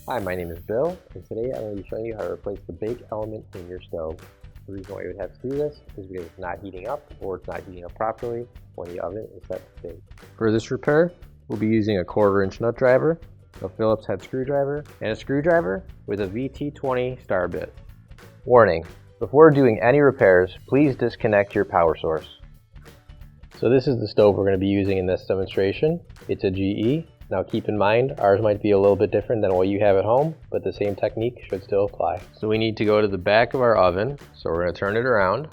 Hi, my name is Bill, and today I'm going to be showing you how to replace the bake element in your stove. The reason why you would have to do this is because it's not heating up, or it's not heating up properly when the oven is set to bake. For this repair, we'll be using a 1/4-inch nut driver, a Phillips head screwdriver, and a screwdriver with a VT20 star bit. Warning: before doing any repairs, please disconnect your power source. So this is the stove we're going to be using in this demonstration. It's a GE. Now keep in mind, ours might be a little bit different than what you have at home, but the same technique should still apply. So we need to go to the back of our oven, so we're going to turn it around.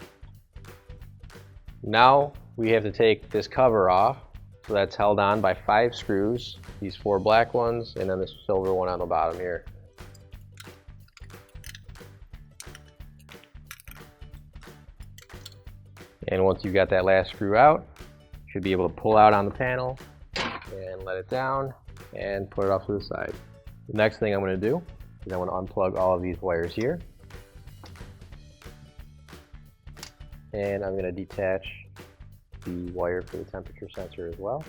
Now we have to take this cover off, so that's held on by 5 screws, these 4 black ones, and then this silver one on the bottom here. And once you've got that last screw out, you should be able to pull out on the panel and let it down and put it off to the side. The next thing I'm going to do is I'm going to unplug all of these wires here, and I'm going to detach the wire for the temperature sensor as well.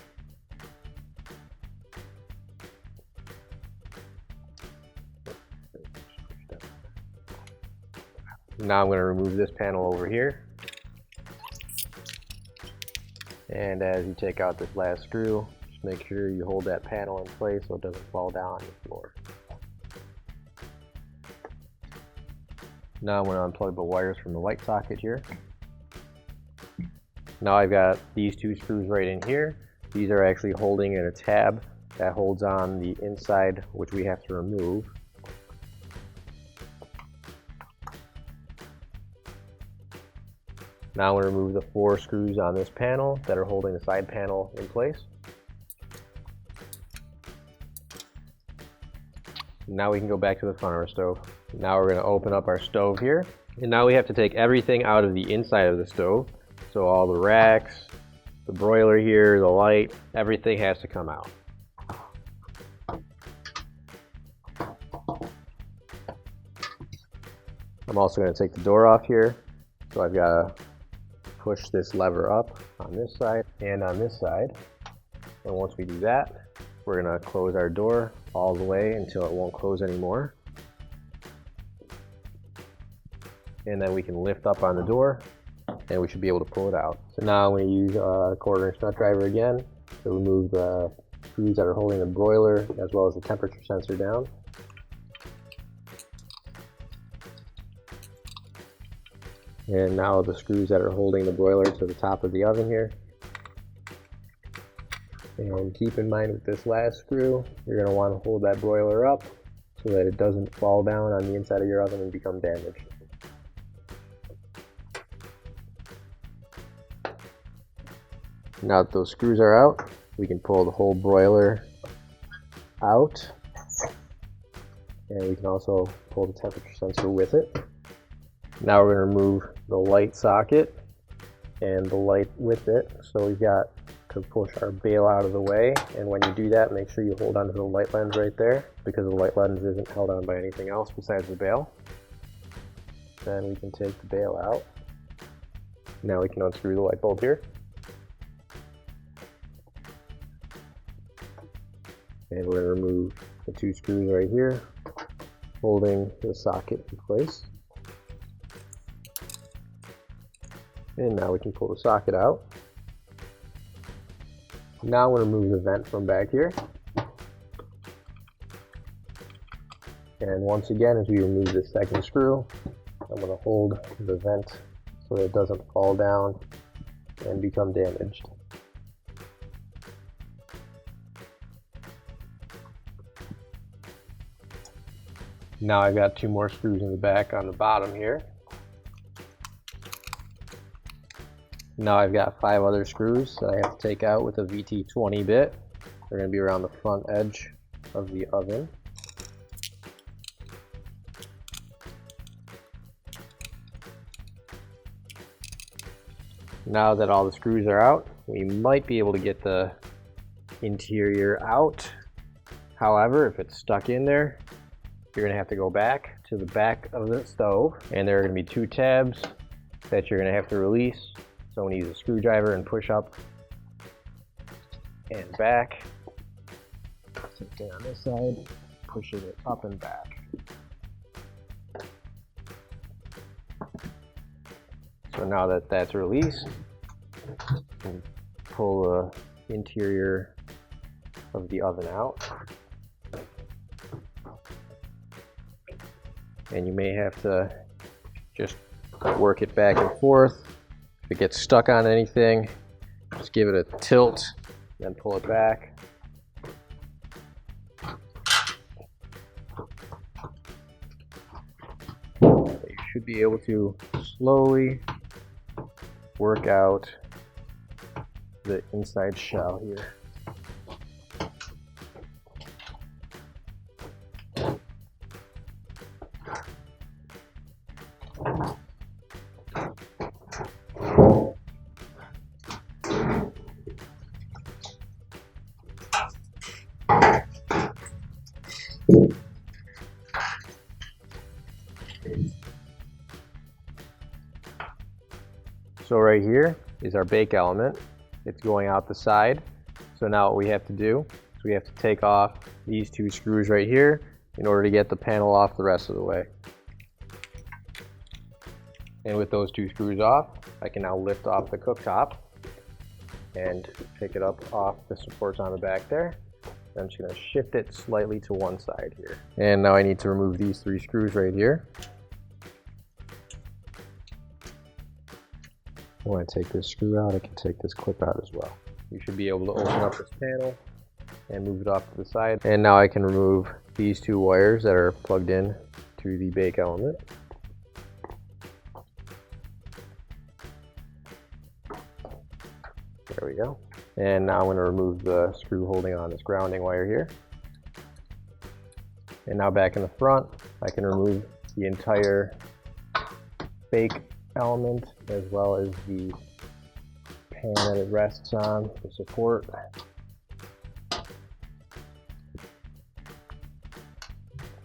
Now I'm going to remove this panel over here, and as you take out this last screw, make sure you hold that panel in place so it doesn't fall down on the floor. Now I'm going to unplug the wires from the light socket here. Now I've got these 2 screws right in here. These are actually holding in a tab that holds on the inside, which we have to remove. Now I'm going to remove the 4 screws on this panel that are holding the side panel in place. Now we can go back to the front of our stove. Now we're going to open up our stove here, and now we have to take everything out of the inside of the stove. So all the racks, the broiler here, the light, everything has to come out. I'm also going to take the door off here, so I've got to push this lever up on this side and on this side. And once we do that, we're going to close our door all the way until it won't close anymore. And then we can lift up on the door and we should be able to pull it out. So now I'm going to use a 1/4-inch nut driver again to remove the screws that are holding the broiler as well as the temperature sensor down. And now the screws that are holding the broiler to the top of the oven here. And keep in mind with this last screw, you're going to want to hold that broiler up so that it doesn't fall down on the inside of your oven and become damaged. Now that those screws are out, we can pull the whole broiler out, and we can also pull the temperature sensor with it. Now we're going to remove the light socket and the light with it, so we've got to push our bail out of the way, and when you do that, make sure you hold onto the light lens right there, because the light lens isn't held on by anything else besides the bail. Then we can take the bail out. Now we can unscrew the light bulb here. And we're going to remove the 2 screws right here, holding the socket in place. And now we can pull the socket out. Now I'm going to remove the vent from back here. And once again, as we remove this 2nd screw, I'm going to hold the vent so that it doesn't fall down and become damaged. Now I've got 2 more screws in the back on the bottom here. Now I've got 5 other screws that I have to take out with a VT20 bit. They're going to be around the front edge of the oven. Now that all the screws are out, we might be able to get the interior out. However, if it's stuck in there, you're going to have to go back to the back of the stove, and there are going to be 2 tabs that you're going to have to release. So I'm going to use a screwdriver and push up and back. Same thing on this side. pushing it up and back. So now that that's released, you can pull the interior of the oven out. And you may have to just work it back and forth. If it gets stuck on anything, just give it a tilt, then pull it back. You should be able to slowly work out the inside shell here. So right here is our bake element. It's going out the side. So now what we have to do is we have to take off these two screws right here in order to get the panel off the rest of the way. And with those two screws off, I can now lift off the cooktop and pick it up off the supports on the back there. I'm just going to shift it slightly to one side here. And now I need to remove these three screws right here. When I take this screw out, I can take this clip out as well. You should be able to open up this panel and move it off to the side. And now I can remove these two wires that are plugged in to the bake element. There we go. And now I'm going to remove the screw holding on this grounding wire here. And now back in the front, I can remove the entire bake element as well as the pan that it rests on, the support.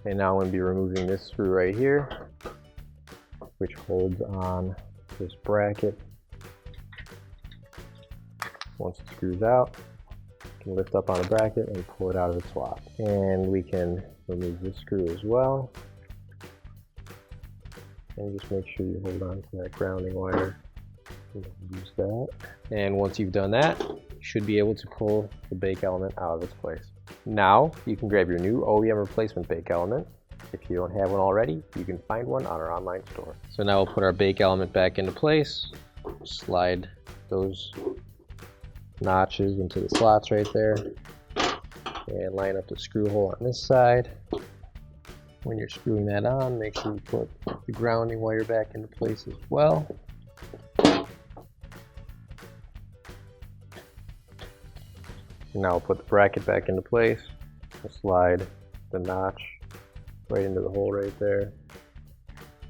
And now I'm going to be removing this screw right here, which holds on this bracket. Once it screws out, you can lift up on the bracket and pull it out of its slot. And we can remove this screw as well. And just make sure you hold on to that grounding wire. You don't lose that. And once you've done that, you should be able to pull the bake element out of its place. Now you can grab your new OEM replacement bake element. If you don't have one already, you can find one on our online store. So now we'll put our bake element back into place. Slide those notches into the slots right there. And line up the screw hole on this side. When you're screwing that on, make sure you put the grounding wire back into place as well. And now I'll put the bracket back into place. We'll slide the notch right into the hole right there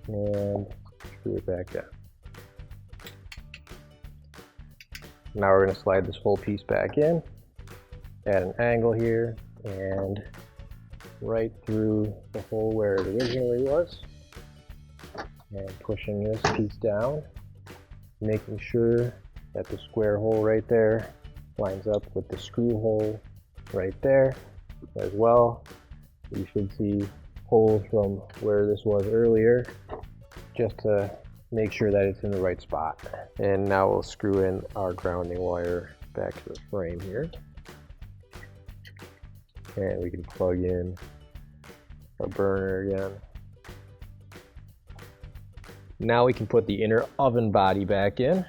and screw it back down. Now we're going to slide this whole piece back in, add an angle here, and right through the hole where it originally was, and pushing this piece down, making sure that the square hole right there lines up with the screw hole right there as well. You should see holes from where this was earlier, just to make sure that it's in the right spot. And now we'll screw in our grounding wire back to the frame here. And we can plug in our burner again. Now we can put the inner oven body back in.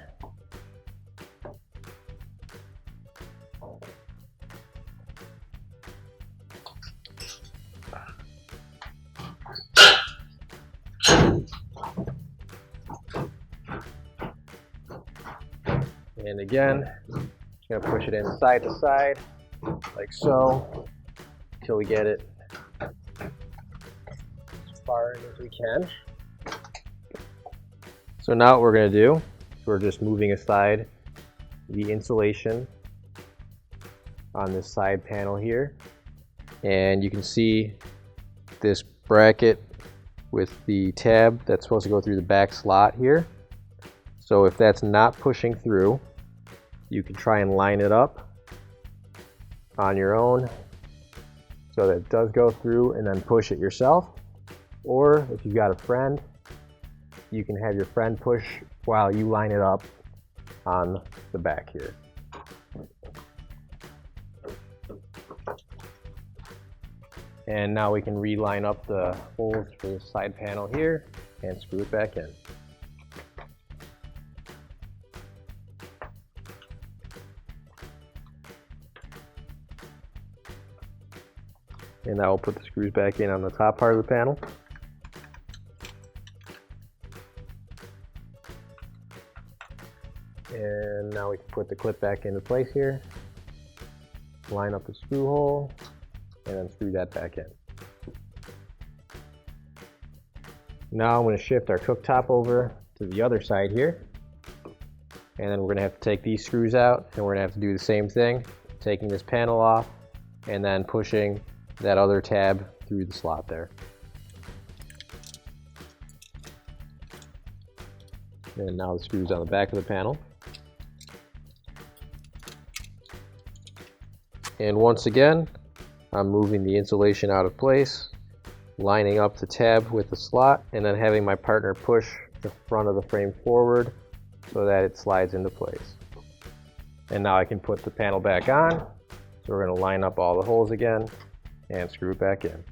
And again, just going to push it in side to side, like so, until we get it as far in as we can. So now what we're going to do is we're just moving aside the insulation on this side panel here. And you can see this bracket with the tab that's supposed to go through the back slot here. So if that's not pushing through, you can try and line it up on your own. so that it does go through, and then push it yourself. Or if you've got a friend, you can have your friend push while you line it up on the back here. And now we can reline up the holes for the side panel here and screw it back in. And now we'll put the screws back in on the top part of the panel. And now we can put the clip back into place here, line up the screw hole, and then screw that back in. Now I'm going to shift our cooktop over to the other side here, and then we're going to have to take these screws out, and we're going to have to do the same thing, taking this panel off and then pushing that other tab through the slot there. And now the screws on the back of the panel. And once again, I'm moving the insulation out of place, lining up the tab with the slot, and then having my partner push the front of the frame forward so that it slides into place. And now I can put the panel back on. So we're going to line up all the holes again and screw it back in.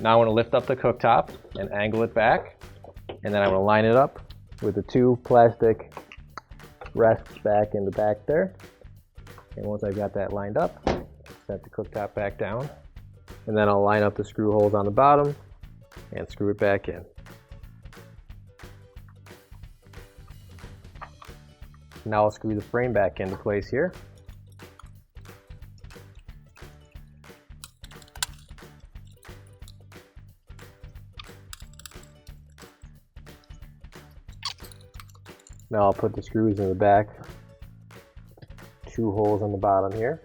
Now I want to lift up the cooktop and angle it back, and then I want to line it up with the two plastic rests back in the back there. And once I've got that lined up, set the cooktop back down, and then I'll line up the screw holes on the bottom and screw it back in. Now I'll screw the frame back into place here. Now I'll put the screws in the back, two holes on the bottom here.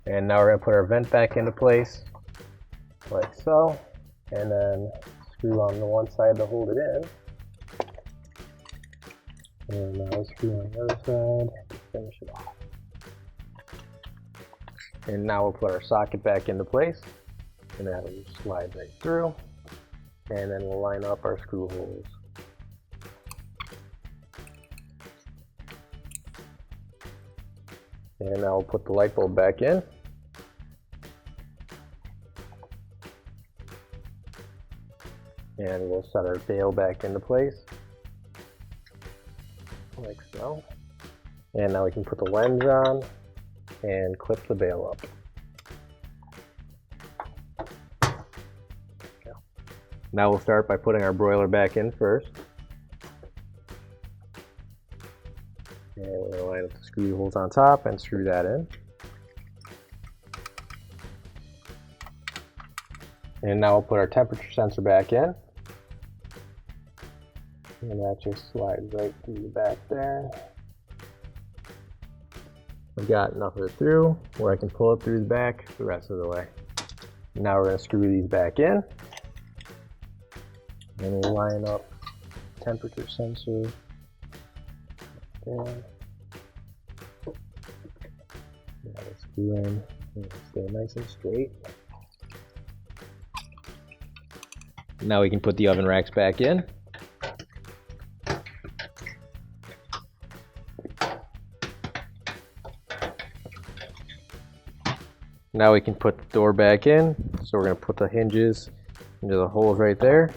And now we're going to put our vent back into place, like so, and then screw on the one side to hold it in. And now screw on the other side to finish it off. And now we'll put our socket back into place, and that'll just slide right through. And then we'll line up our screw holes. And now we'll put the light bulb back in. And we'll set our bail back into place, like so. And now we can put the lens on and clip the bail up. Now we'll start by putting our broiler back in first. And we're going to line up the screw holes on top and screw that in. And now we'll put our temperature sensor back in. And that just slides right through the back there. I've got enough of it through where I can pull it through the back the rest of the way. Now we're going to screw these back in. And we'll line up temperature sensor there. Now let's screw in and stay nice and straight. Now we can put the oven racks back in. Now we can put the door back in. So we're going to put the hinges into the holes right there.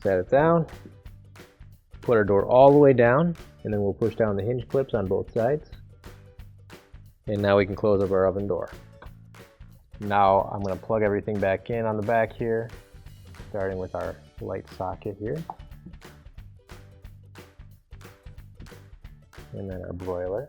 Set it down, put our door all the way down, and then we'll push down the hinge clips on both sides. And now we can close up our oven door. Now I'm going to plug everything back in on the back here, starting with our light socket here. And then our broiler.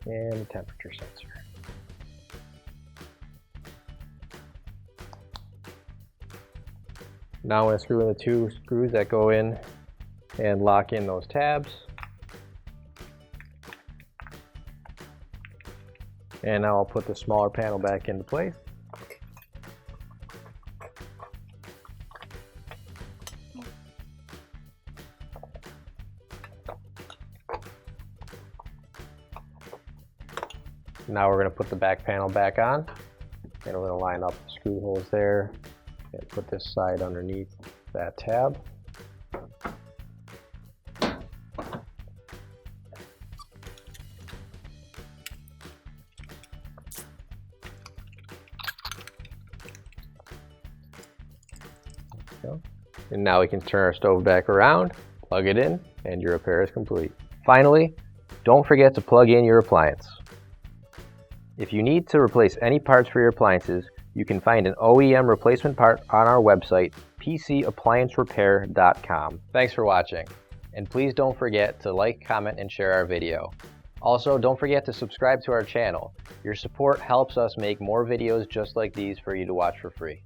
And the temperature sensor. Now I'm going to screw in the 2 screws that go in and lock in those tabs. And now I'll put the smaller panel back into place. Now we're going to put the back panel back on, and we're going to line up the screw holes there and put this side underneath that tab. And now we can turn our stove back around, plug it in, and your repair is complete. Finally, don't forget to plug in your appliance. If you need to replace any parts for your appliances, you can find an OEM replacement part on our website, PCApplianceRepair.com. Thanks for watching, and please don't forget to like, comment, and share our video. Also, don't forget to subscribe to our channel. Your support helps us make more videos just like these for you to watch for free.